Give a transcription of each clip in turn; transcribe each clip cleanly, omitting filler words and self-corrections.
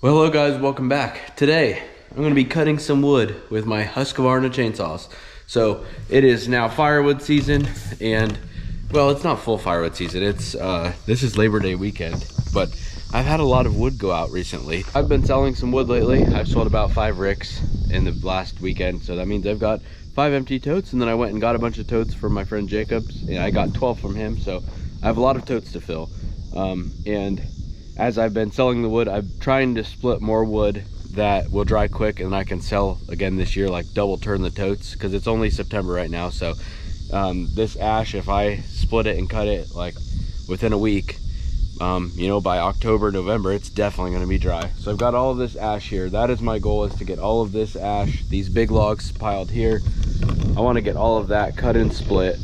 Well, hello guys, welcome back. Today, I'm going to be cutting some wood with my Husqvarna chainsaws. So, it is now firewood season, and, well, it's not full firewood season. This is Labor Day weekend, but I've had a lot of wood go out recently. I've been selling some wood lately. I've sold about 5 ricks in the last weekend, so that means I've got 5 empty totes, and then I went and got a bunch of totes from my friend Jacobs, and I got 12 from him, so I have a lot of totes to fill. And as I've been selling the wood, I'm trying to split more wood that will dry quick and I can sell again this year, like double turn the totes, because it's only September right now. So this ash, if I split it and cut it like within a week, you know, by October, November, it's definitely going to be dry. So I've got all of this ash here. That is my goal, is to get all of this ash, these big logs piled here. I want to get all of that cut and split.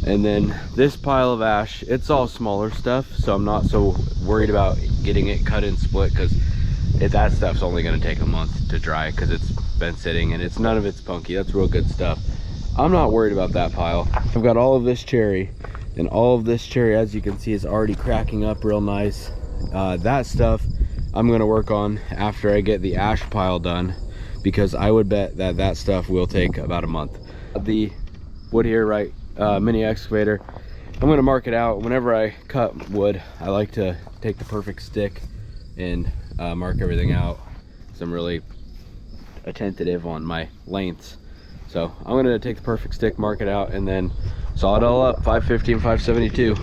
And then this pile of ash, it's all smaller stuff, so I'm not so worried about getting it cut and split, because that stuff's only going to take a month to dry because it's been sitting and it's none of it's punky. That's real good stuff. I'm not worried about that pile. I've got all of this cherry, and all of this cherry, as you can see, is already cracking up real nice. That stuff I'm going to work on after I get the ash pile done, because I would bet that that stuff will take about a month. The wood here, right, mini excavator, I'm going to mark it out. Whenever I cut wood, I like to take the perfect stick and mark everything out, so I'm really attentive on my lengths. So I'm going to take the perfect stick, mark it out, and then saw it all up, 550 and 572.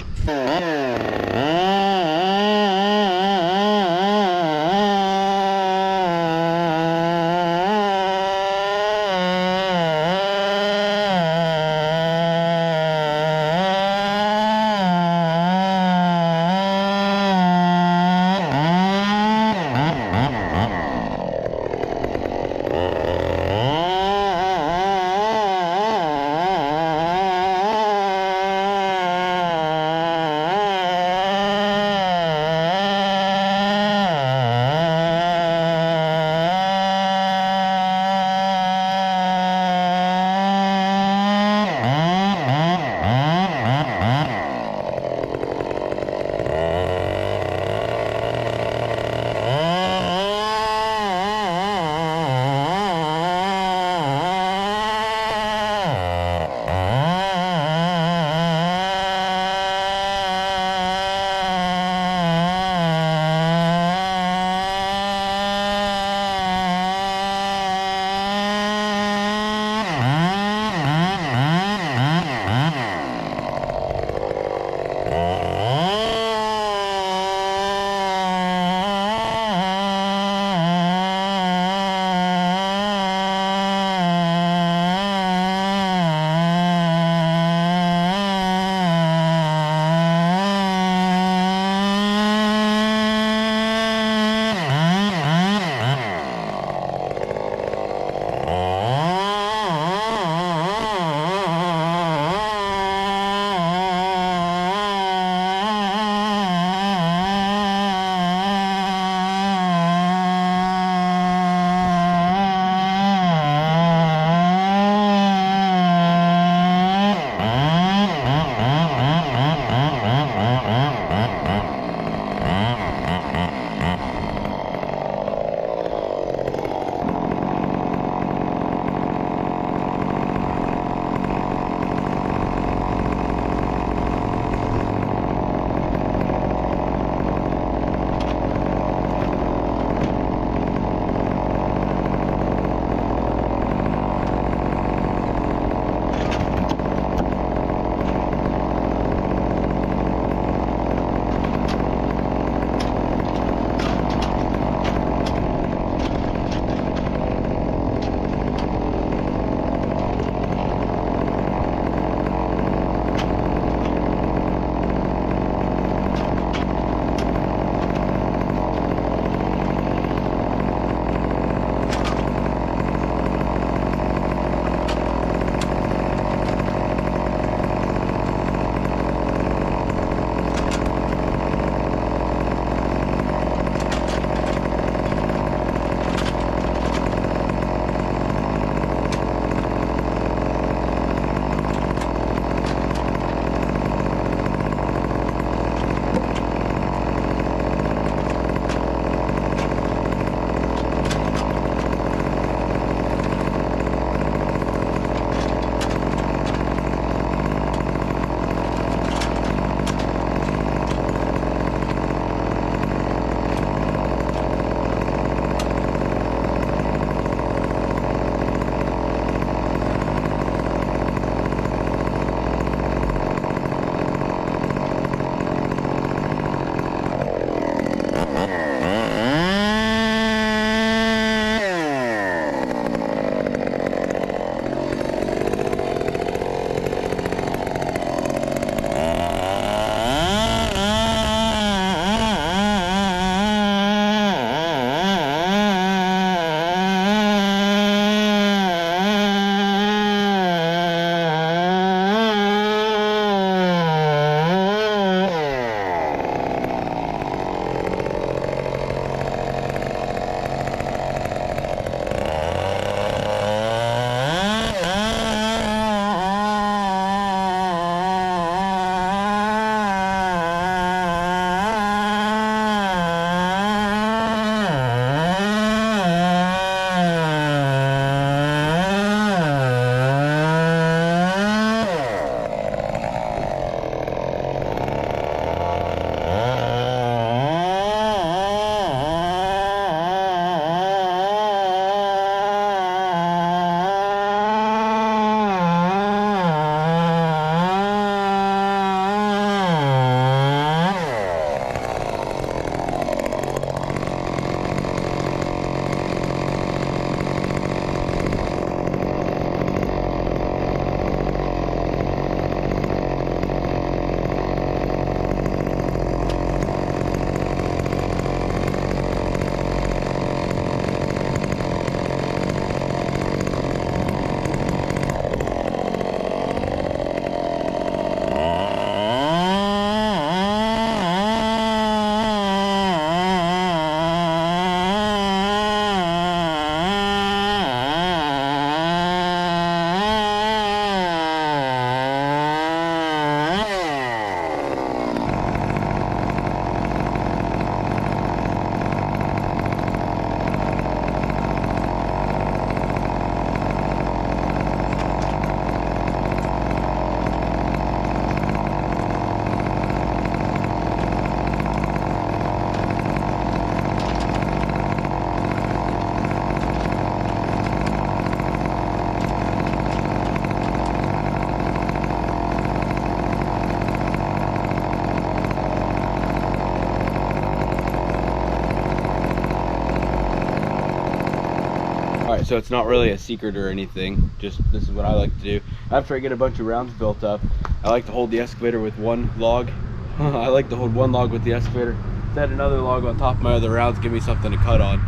Alright, so it's not really a secret or anything, just this is what I like to do. After I get a bunch of rounds built up, I like to hold the excavator with one log. I like to hold one log with the excavator, set another log on top of my other rounds, give me something to cut on.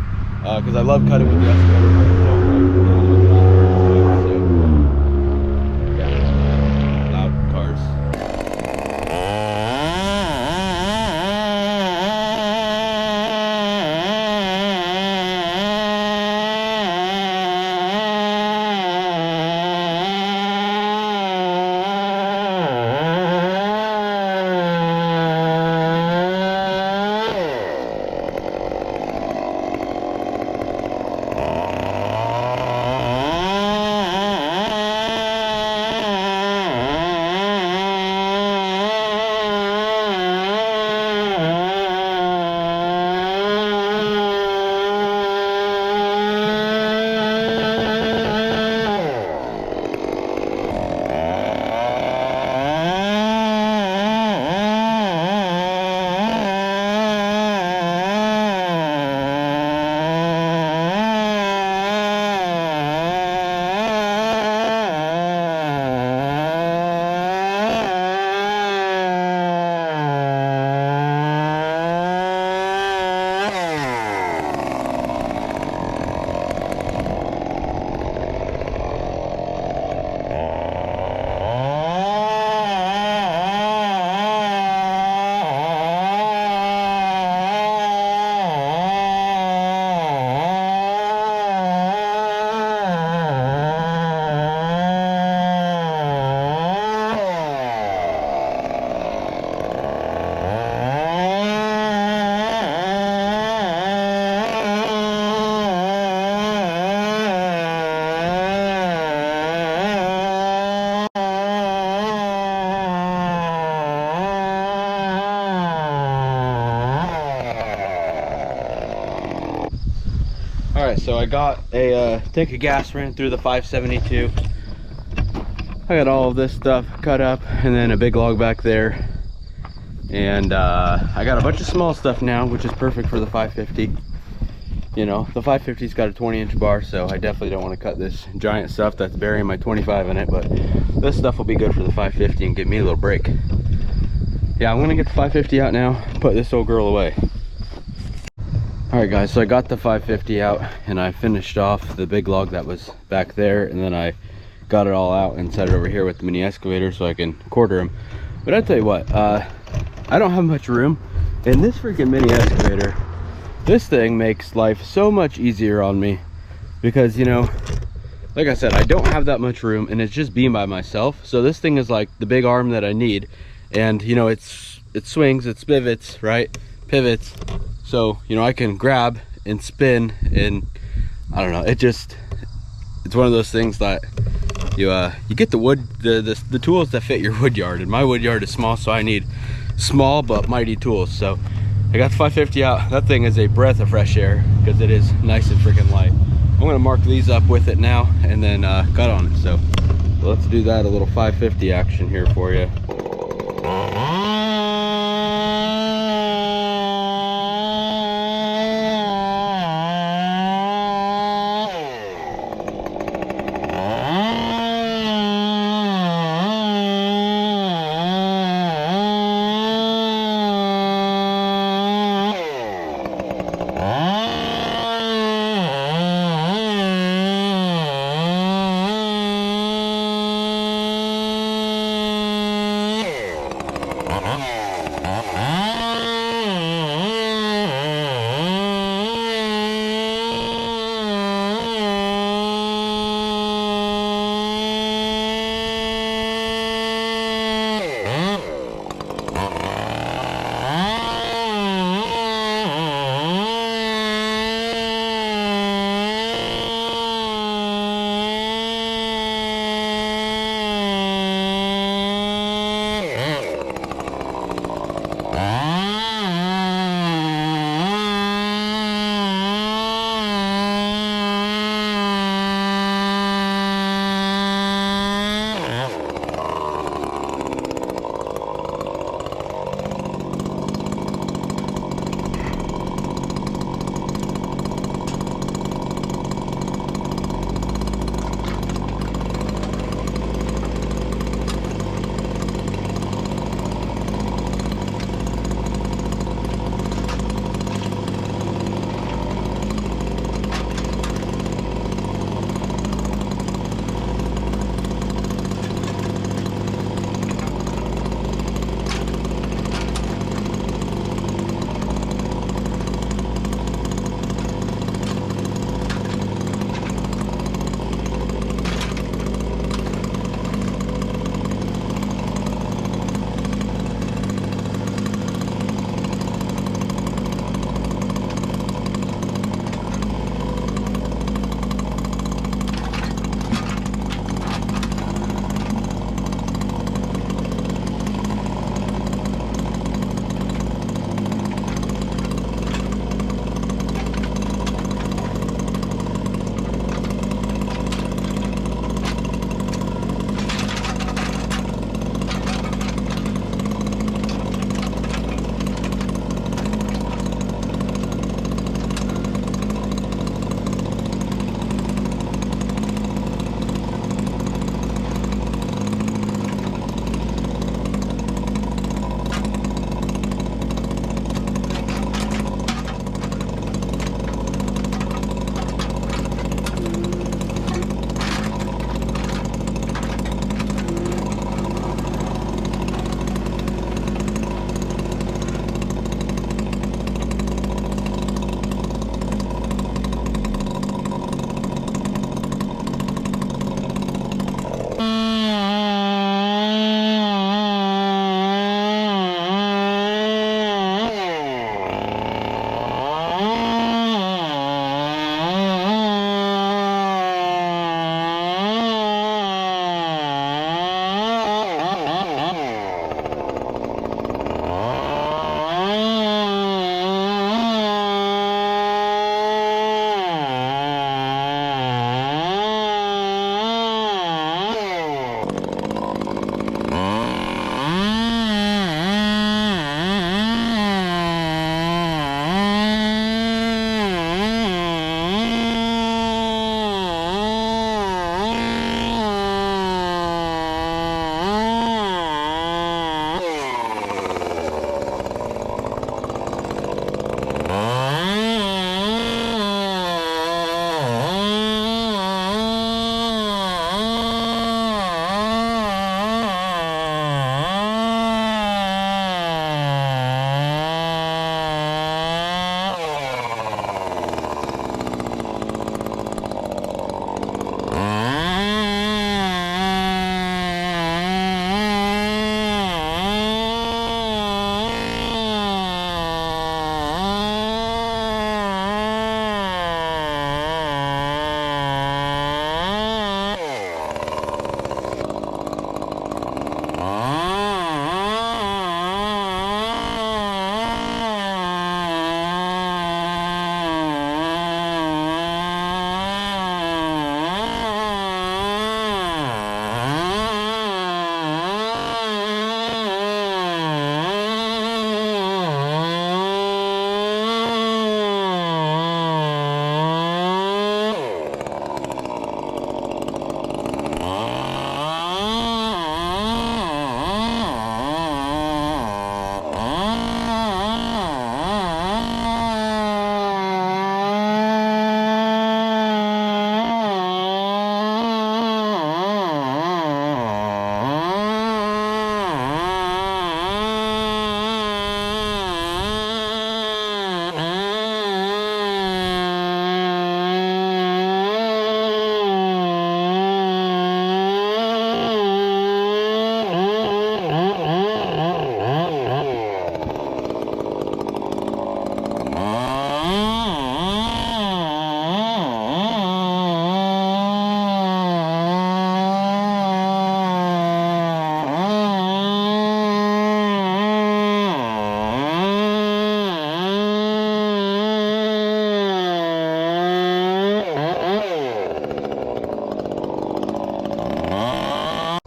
Because I love cutting with the excavator. So, yeah, loud cars. Alright, so I got a tank of gas ran through the 572. I got all of this stuff cut up and then a big log back there. And I got a bunch of small stuff now, which is perfect for the 550. You know, the 550's got a 20-inch bar, so I definitely don't want to cut this giant stuff that's burying my 25 in it, but this stuff will be good for the 550 and give me a little break. Yeah, I'm gonna get the 550 out now, put this old girl away. Alright guys, so I got the 550 out and I finished off the big log that was back there, and then I got it all out and set it over here with the mini excavator so I can quarter them. But I tell you what, I don't have much room, and this freaking mini excavator, this thing makes life so much easier on me because, you know, like I said, I don't have that much room and it's just being by myself. So this thing is like the big arm that I need, and you know, it swings, it pivots, right? Pivots. So, you know, I can grab and spin, and I don't know, it's one of those things that you get the wood, the tools that fit your wood yard, and my wood yard is small, so I need small but mighty tools. So I got the 550 out. That thing is a breath of fresh air because it is nice and freaking light. I'm gonna mark these up with it now and then cut on it. So let's do that, a little 550 action here for you.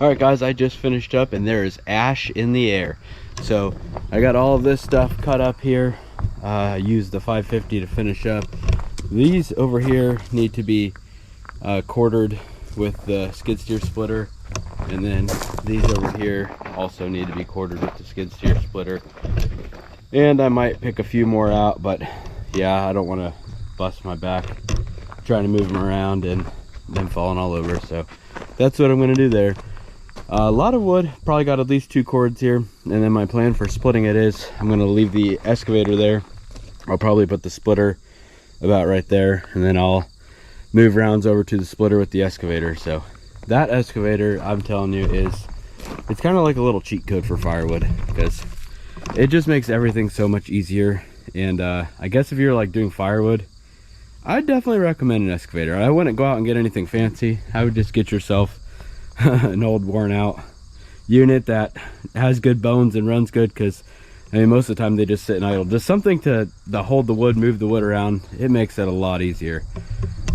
All right guys, I just finished up and there is ash in the air. So I got all of this stuff cut up here. I used the 550 to finish up. These over here need to be quartered with the skid steer splitter, and then these over here also need to be quartered with the skid steer splitter. And I might pick a few more out, but yeah, I don't want to bust my back trying to move them around and them falling all over. So that's what I'm going to do there. A lot of wood, probably got at least 2 cords here, and then my plan for splitting it is I'm going to leave the excavator there. I'll probably put the splitter about right there, and then I'll move rounds over to the splitter with the excavator. So that excavator, I'm telling you, it's kind of like a little cheat code for firewood, because it just makes everything so much easier. And I guess if you're like doing firewood, I'd definitely recommend an excavator. I wouldn't go out and get anything fancy. I would just get yourself an old worn out unit that has good bones and runs good, because I mean most of the time they just sit and idle. Just something to hold the wood, move the wood around. It makes it a lot easier.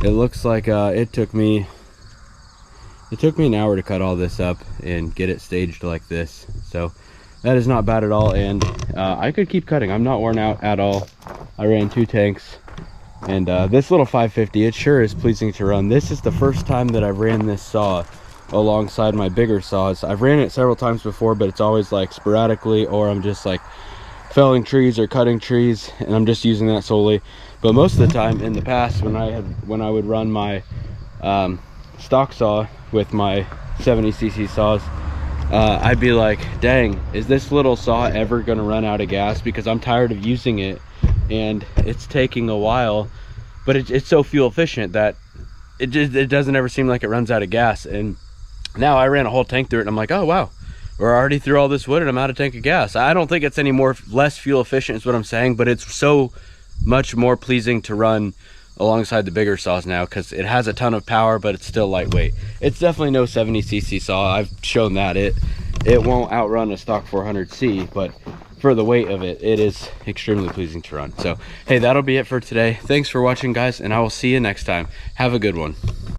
It looks like it took me an hour to cut all this up and get it staged like this. So that is not bad at all, and I could keep cutting. I'm not worn out at all. I ran 2 tanks, and this little 550, it sure is pleasing to run. This is the first time that I've ran this saw alongside my bigger saws. I've ran it several times before, but it's always like sporadically, or I'm just like felling trees or cutting trees, and I'm just using that solely. But most of the time in the past, when I would run my stock saw with my 70cc saws, I'd be like, dang, is this little saw ever gonna run out of gas? Because I'm tired of using it and it's taking a while, but it's so fuel efficient that it doesn't ever seem like it runs out of gas. And now I ran a whole tank through it and I'm like, oh wow, we're already through all this wood and I'm out of tank of gas. I don't think it's any less fuel efficient is what I'm saying, but it's so much more pleasing to run alongside the bigger saws now, because it has a ton of power, but it's still lightweight. It's definitely no 70cc saw. I've shown that it won't outrun a stock 400C, but for the weight of it, it is extremely pleasing to run. So hey, that'll be it for today. Thanks for watching guys, and I will see you next time. Have a good one.